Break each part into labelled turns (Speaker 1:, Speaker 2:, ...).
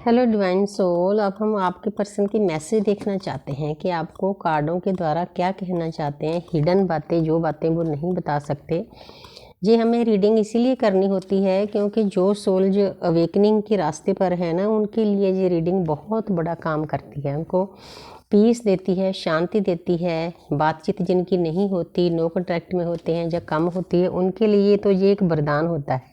Speaker 1: Hello divine soul, अब हम आपके पर्सन की मैसेज देखना चाहते हैं कि आपको कार्डों के द्वारा क्या कहना चाहते हैं। हिडन बातें, जो बातें वो नहीं बता सकते। ये हमें रीडिंग इसीलिए करनी होती है क्योंकि जो सोल जो अवेकनिंग के रास्ते पर है ना, उनके लिए ये रीडिंग बहुत बड़ा काम करती है। उनको पीस देती है, शांति देती है। बातचीत जिनकी नहीं होती, नो कॉन्टैक्ट में होते हैं, जब कम होती है, उनके लिए तो ये एक वरदान होता है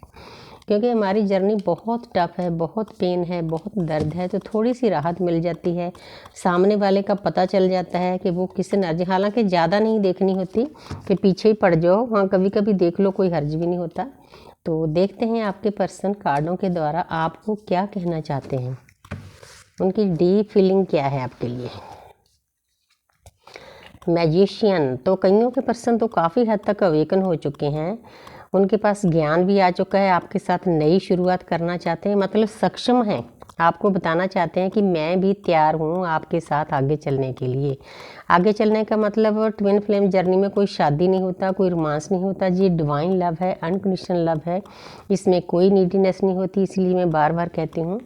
Speaker 1: क्योंकि हमारी जर्नी बहुत टफ है, बहुत पेन है, बहुत दर्द है। तो थोड़ी सी राहत मिल जाती है, सामने वाले का पता चल जाता है कि वो किस एनर्जी, हालांकि ज़्यादा नहीं देखनी होती कि पीछे ही पड़ जाओ। हाँ, कभी कभी देख लो, कोई हर्ज भी नहीं होता। तो देखते हैं आपके पर्सन कार्डों के द्वारा आपको क्या कहना चाहते हैं, उनकी डीप फीलिंग क्या है आपके लिए। मैजिशियन, तो कईयों के पर्सन तो काफ़ी हद तक अवेकन हो चुके हैं, उनके पास ज्ञान भी आ चुका है, आपके साथ नई शुरुआत करना चाहते हैं, मतलब सक्षम हैं। आपको बताना चाहते हैं कि मैं भी तैयार हूँ आपके साथ आगे चलने के लिए। आगे चलने का मतलब ट्विन फ्लेम जर्नी में कोई शादी नहीं होता, कोई रोमांस नहीं होता। ये डिवाइन लव है, अनकंडीशनल लव है, इसमें कोई नीडीनेस नहीं होती। इसलिए मैं बार बार कहती हूँ।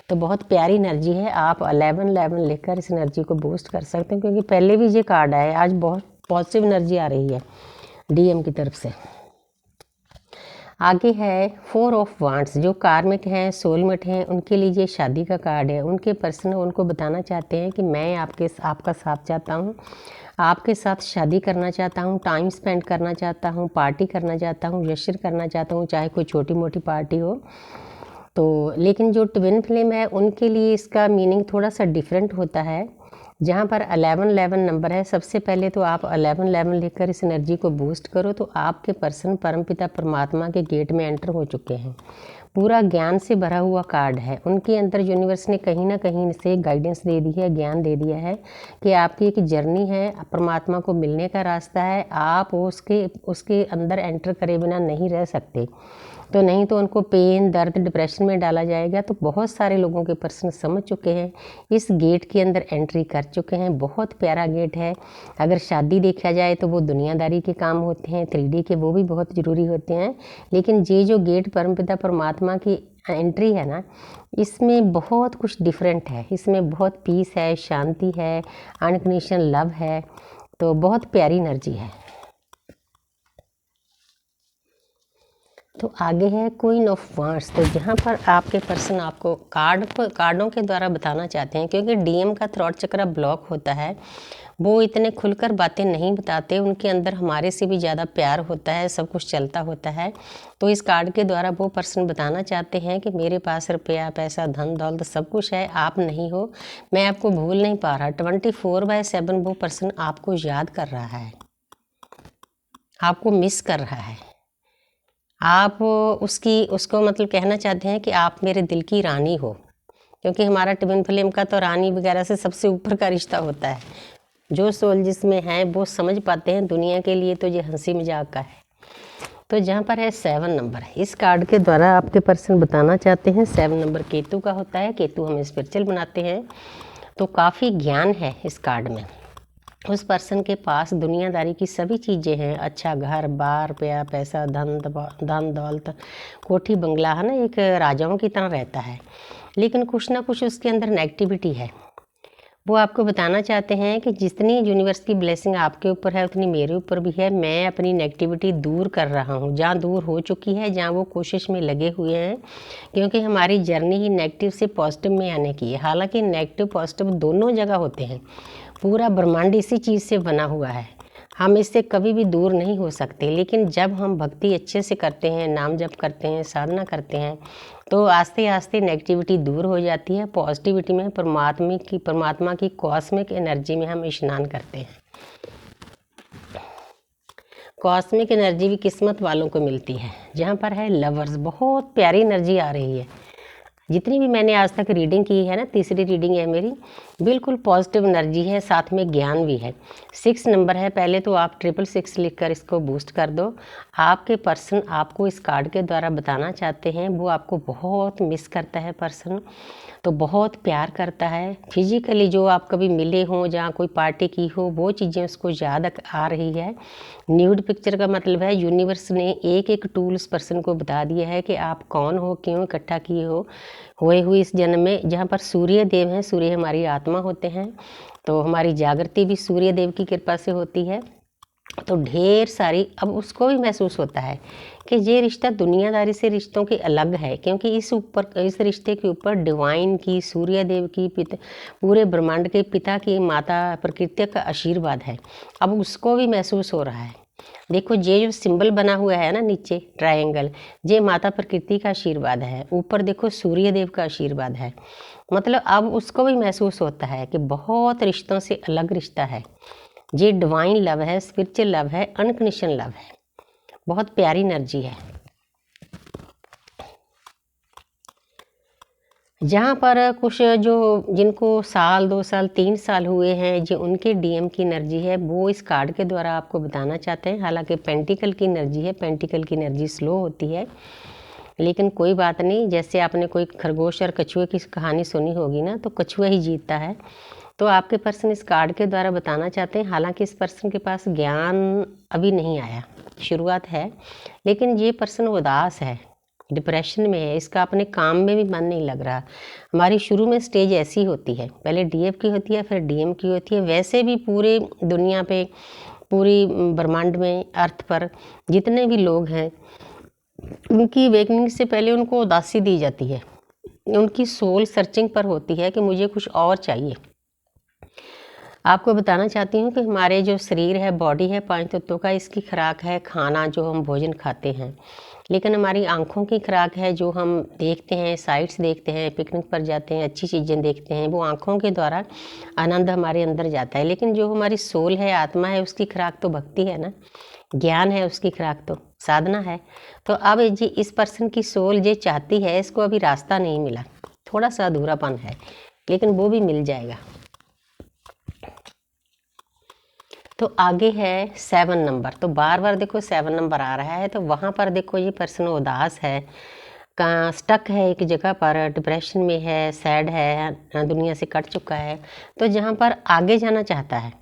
Speaker 1: तो बहुत प्यारी एनर्जी है। आप 11 लेकर इस एनर्जी को बूस्ट कर सकते हैं क्योंकि पहले भी ये कार्ड आया है। आज बहुत पॉजिटिव एनर्जी आ रही है डीएम की तरफ से। आगे है 4 ऑफ वांड्स, जो कार्मिक हैं, सोलमेट हैं, उनके लिए ये शादी का कार्ड है। उनके पर्सन उनको बताना चाहते हैं कि मैं आपका साथ चाहता हूँ, आपके साथ शादी करना चाहता हूँ, टाइम स्पेंड करना चाहता हूँ, पार्टी करना चाहता हूँ, जश्न करना चाहता हूँ, चाहे कोई छोटी मोटी पार्टी हो। तो लेकिन जो ट्विन फ्लेम है उनके लिए इसका मीनिंग थोड़ा सा डिफरेंट होता है। जहाँ पर 11 नंबर है, सबसे पहले तो आप 11 लेकर इस एनर्जी को बूस्ट करो। तो आपके पर्सन परमपिता परमात्मा के गेट में एंटर हो चुके हैं। पूरा ज्ञान से भरा हुआ कार्ड है। उनके अंदर यूनिवर्स ने कहीं ना कहीं से गाइडेंस दे दी है, ज्ञान दे दिया है कि आपकी एक जर्नी है, परमात्मा को मिलने का रास्ता है। आप उसके अंदर एंटर करे बिना नहीं रह सकते। तो नहीं तो उनको पेन, दर्द, डिप्रेशन में डाला जाएगा। तो बहुत सारे लोगों के पर्सन समझ चुके हैं, इस गेट के अंदर एंट्री कर चुके हैं। बहुत प्यारा गेट है। अगर शादी देखा जाए तो वो दुनियादारी के काम होते हैं, 3D के, वो भी बहुत ज़रूरी होते हैं। लेकिन ये जो गेट परमपिता परमात्मा की एंट्री है ना, इसमें बहुत कुछ डिफरेंट है। इसमें बहुत पीस है, शांति है, अनकंडीशनल लव है। तो बहुत प्यारी एनर्जी है। तो आगे है क्वीन ऑफ वांड्स। तो जहाँ पर आपके पर्सन आपको कार्डों के द्वारा बताना चाहते हैं, क्योंकि डीएम का थ्रॉट चक्र ब्लॉक होता है, वो इतने खुलकर बातें नहीं बताते। उनके अंदर हमारे से भी ज़्यादा प्यार होता है, सब कुछ चलता होता है। तो इस कार्ड के द्वारा वो पर्सन बताना चाहते हैं कि मेरे पास रुपया, पैसा, धन दौलत सब कुछ है, आप नहीं हो, मैं आपको भूल नहीं पा रहा। 24/7 वो पर्सन आपको याद कर रहा है, आपको मिस कर रहा है। आप उसको मतलब कहना चाहते हैं कि आप मेरे दिल की रानी हो, क्योंकि हमारा ट्विन फ्लेम का तो रानी वगैरह से सबसे ऊपर का रिश्ता होता है। जो सोल जिसमें है वो समझ पाते हैं, दुनिया के लिए तो ये हंसी मजाक का है। तो जहाँ पर है 7 नंबर, इस कार्ड के द्वारा आपके पर्सन बताना चाहते हैं। 7 नंबर केतु का होता है। केतु हमें स्पिरिचुअल बनाते हैं। तो काफ़ी ज्ञान है इस कार्ड में। उस पर्सन के पास दुनियादारी की सभी चीज़ें हैं, अच्छा घर बार, रुपया, पैसा, धन दौलत, कोठी बंगला, है ना, एक राजाओं की तरह रहता है। लेकिन कुछ ना कुछ उसके अंदर नेगेटिविटी है। वो आपको बताना चाहते हैं कि जितनी यूनिवर्स की ब्लेसिंग आपके ऊपर है उतनी मेरे ऊपर भी है। मैं अपनी नेगेटिविटी दूर कर रहा हूँ, जहाँ दूर हो चुकी है, जहाँ वो कोशिश में लगे हुए हैं, क्योंकि हमारी जर्नी ही नेगेटिव से पॉजिटिव में आने की है। हालांकि नेगेटिव पॉजिटिव दोनों जगह होते हैं। पूरा ब्रह्मांड इसी चीज़ से बना हुआ है, हम इससे कभी भी दूर नहीं हो सकते। लेकिन जब हम भक्ति अच्छे से करते हैं, नाम जप करते हैं, साधना करते हैं, तो आस्ते आस्ते नेगेटिविटी दूर हो जाती है। पॉजिटिविटी में परमात्मा की कॉस्मिक एनर्जी में हम स्नान करते हैं। कॉस्मिक एनर्जी भी किस्मत वालों को मिलती है। जहाँ पर है लवर्स, बहुत प्यारी एनर्जी आ रही है। जितनी भी मैंने आज तक रीडिंग की है ना, तीसरी रीडिंग है मेरी, बिल्कुल पॉजिटिव एनर्जी है, साथ में ज्ञान भी है। 6 नंबर है। पहले तो आप 666 लिखकर इसको बूस्ट कर दो। आपके पर्सन आपको इस कार्ड के द्वारा बताना चाहते हैं, वो आपको बहुत मिस करता है पर्सन, तो बहुत प्यार करता है। फिजिकली जो आप कभी मिले हों, जहाँ कोई पार्टी की हो, वो चीज़ें उसको याद आ रही है। न्यूड पिक्चर का मतलब है यूनिवर्स ने एक एक टूल उस पर्सन को बता दिया है कि आप कौन हो, क्यों इकट्ठा किए हो, हुए हुए इस जन्म में, जहाँ पर सूर्य देव हैं, सूर्य हमारी आत्मा होते हैं, तो हमारी जागृति भी सूर्य देव की कृपा से होती है। तो ढेर सारी, अब उसको भी महसूस होता है कि ये रिश्ता दुनियादारी से रिश्तों के अलग है, क्योंकि इस रिश्ते के ऊपर डिवाइन की, सूर्य देव की, पिता, पूरे ब्रह्मांड के पिता की, माता प्रकृति का आशीर्वाद है। अब उसको भी महसूस हो रहा है। देखो ये जो सिंबल बना हुआ है ना नीचे ट्रायंगल, ये माता प्रकृति का आशीर्वाद है, ऊपर देखो सूर्य देव का आशीर्वाद है। मतलब अब उसको भी महसूस होता है कि बहुत रिश्तों से अलग रिश्ता है, ये डिवाइन लव है, स्पिरिचुअल लव है, अनकंडीशनल लव है, बहुत प्यारी एनर्जी है। जहाँ पर कुछ जो जिनको साल 2 साल 3 साल हुए हैं, जो उनके डीएम की एनर्जी है, वो इस कार्ड के द्वारा आपको बताना चाहते हैं। हालांकि पेंटिकल की एनर्जी है, पेंटिकल की एनर्जी स्लो होती है, लेकिन कोई बात नहीं। जैसे आपने कोई खरगोश और कछुए की कहानी सुनी होगी ना, तो कछुआ ही जीतता है। तो आपके पर्सन इस कार्ड के द्वारा बताना चाहते हैं, हालांकि इस पर्सन के पास ज्ञान अभी नहीं आया, शुरुआत है, लेकिन ये पर्सन उदास है, डिप्रेशन में है, इसका अपने काम में भी मन नहीं लग रहा। हमारी शुरू में स्टेज ऐसी होती है, पहले डीएफ की होती है, फिर डीएम की होती है। वैसे भी पूरे दुनिया पे, पूरी ब्रह्मांड में, अर्थ पर जितने भी लोग हैं, उनकी वेकनिंग से पहले उनको उदासी दी जाती है। उनकी सोल सर्चिंग पर होती है कि मुझे कुछ और चाहिए। आपको बताना चाहती हूँ कि हमारे जो शरीर है, बॉडी है, 5 तत्वों का, इसकी खुराक है खाना, जो हम भोजन खाते हैं। लेकिन हमारी आँखों की खुराक है, जो हम देखते हैं, साइट्स देखते हैं, पिकनिक पर जाते हैं, अच्छी चीज़ें देखते हैं, वो आँखों के द्वारा आनंद हमारे अंदर जाता है। लेकिन जो हमारी सोल है, आत्मा है, उसकी खुराक तो भक्ति है ना, ज्ञान है, उसकी खुराक तो साधना है। तो अब जी इस पर्सन की सोल ये चाहती है, इसको अभी रास्ता नहीं मिला, थोड़ा सा अधूरापन है, लेकिन वो भी मिल जाएगा। तो आगे है 7 नंबर। तो बार बार देखो 7 नंबर आ रहा है, तो वहाँ पर देखो ये पर्सन उदास है, कहाँ स्टक है एक जगह पर, डिप्रेशन में है, सैड है, दुनिया से कट चुका है। तो जहाँ पर आगे जाना चाहता है,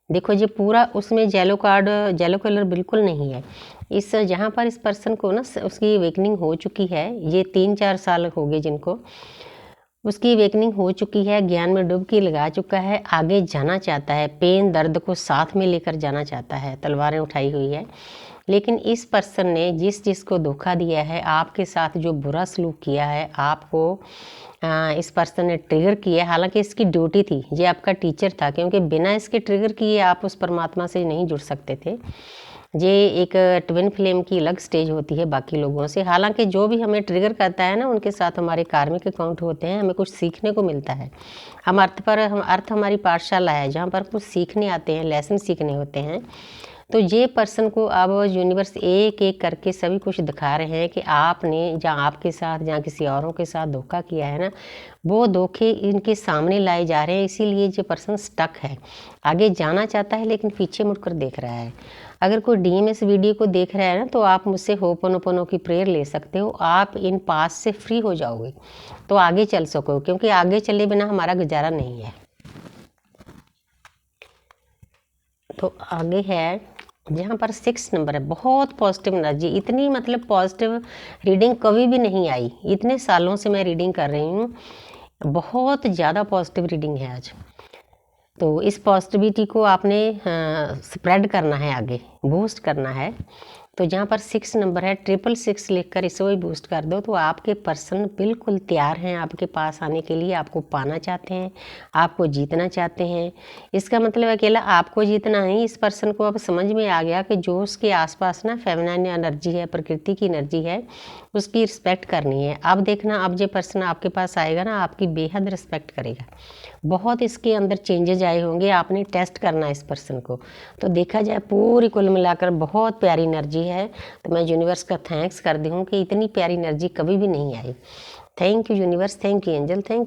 Speaker 1: देखो ये पूरा उसमें येलो कार्ड, येलो कलर बिल्कुल नहीं है। इस जहाँ पर इस पर्सन को ना उसकी अवेकनिंग हो चुकी है, ये 3-4 साल हो गए जिनको, उसकी अवेकनिंग हो चुकी है, ज्ञान में डुबकी लगा चुका है, आगे जाना चाहता है, पेन दर्द को साथ में लेकर जाना चाहता है, तलवारें उठाई हुई है। लेकिन इस पर्सन ने जिसको धोखा दिया है, आपके साथ जो बुरा सलूक किया है, आपको इस पर्सन ने ट्रिगर किया। हालांकि इसकी ड्यूटी थी, ये आपका टीचर था, क्योंकि बिना इसके ट्रिगर किए आप उस परमात्मा से नहीं जुड़ सकते थे। ये एक ट्विन फ्लेम की अलग स्टेज होती है बाकी लोगों से। हालांकि जो भी हमें ट्रिगर करता है ना, उनके साथ हमारे कार्मिक अकाउंट होते हैं, हमें कुछ सीखने को मिलता है। अर्थ हमारी पाठशाला है, जहाँ पर कुछ सीखने आते हैं, लेसन सीखने होते हैं। तो ये पर्सन को अब यूनिवर्स एक एक करके सभी कुछ दिखा रहे हैं कि आपने जहाँ आपके साथ, जहाँ किसी औरों के साथ धोखा किया है ना, वो धोखे इनके सामने लाए जा रहे हैं। इसीलिए ये पर्सन स्टक है, आगे जाना चाहता है लेकिन पीछे मुड़कर देख रहा है। अगर कोई डीएम इस वीडियो को देख रहा है ना, तो आप मुझसे होपोनोपोनो की प्रेयर ले सकते हो, आप इन पास से फ्री हो जाओगे, तो आगे चल सको, क्योंकि आगे चले बिना हमारा गुजारा नहीं है। तो आगे है जहाँ पर 6 नंबर है, बहुत पॉजिटिव एनर्जी, इतनी मतलब पॉजिटिव रीडिंग कभी भी नहीं आई, इतने सालों से मैं रीडिंग कर रही हूँ, बहुत ज़्यादा पॉजिटिव रीडिंग है आज। तो इस पॉजिटिविटी को आपने स्प्रेड करना है, आगे बूस्ट करना है। तो जहाँ पर 6 नंबर है, 666 लिखकर इसे भी बूस्ट कर दो। तो आपके पर्सन बिल्कुल तैयार हैं आपके पास आने के लिए, आपको पाना चाहते हैं, आपको जीतना चाहते हैं। इसका मतलब अकेला आपको जीतना नहीं, इस पर्सन को अब समझ में आ गया कि जो उसके आसपास ना फेमिनाइन एनर्जी है, प्रकृति की एनर्जी है, उसकी रिस्पेक्ट करनी है। अब देखना, अब जो पर्सन आपके पास आएगा ना, आपकी बेहद रिस्पेक्ट करेगा। बहुत इसके अंदर चेंजेज आए होंगे, आपने टेस्ट करना है इस पर्सन को। तो देखा जाए पूरी कुल मिलाकर बहुत प्यारी एनर्जी है। तो मैं यूनिवर्स का थैंक्स करती हूँ कि इतनी प्यारी एनर्जी कभी भी नहीं आई। Thank you universe, thank you angel, thank you.